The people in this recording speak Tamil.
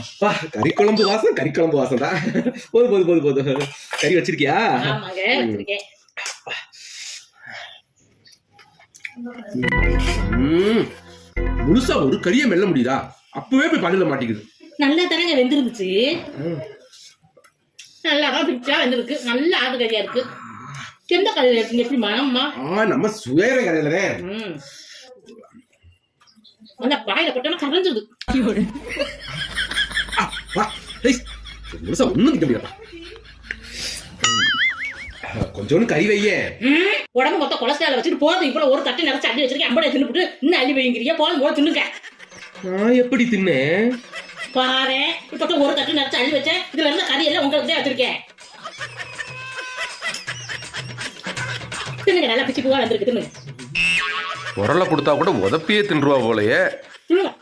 அப்பா கறி குழம்பு வாசம் தான். போது கறி வச்சிருக்கியா? ஆமாங்க வச்சிருக்கேன். முழுசா ஒரு கறியை மெல்ல முடியுதா? அப்பவே போய் பல்லுல மாட்டிக்குது. நல்லா தானங்க வெந்திருந்துச்சு. நல்லா தான் பிச்சா வெந்திருக்கு. நல்ல ஆட்டு கறியா இருக்கு. எந்த கடையில இருக்குங்க எப்படி மனம்மா? நம்ம சுயர கடையில அந்த பாயில போட்டோம்னா கரைஞ்சிருது. முழுசா ஒண்ணும் நிக்க முடியாதா? கொஞ்சோன்னு கறி வையே. உடம்பு மொத்தம் கொலஸ்ட்ரால் வச்சுட்டு போதும். இப்ப ஒரு தட்டு நிறைச்சு அள்ளி வச்சிருக்கேன். அம்பளை தின்னுட்டு இன்னும் அள்ளி வைங்கிறியா? போதும் போது தின்னுங்க. நான் எப்படி தின்னு பாரு, இப்ப ஒரு தட்டு நிறைச்சு அள்ளி வச்சேன். இதுல இருந்த கறி எல்லாம் உங்களுக்கு தான் வச்சிருக்கேன். தின்னுங்க, நல்லா பிச்சு பூவா வந்திருக்கு. தின்னுங்க. உரலை கொடுத்தா கூட உதப்பியே தின்றுவா போலயே. தின்னுங்க.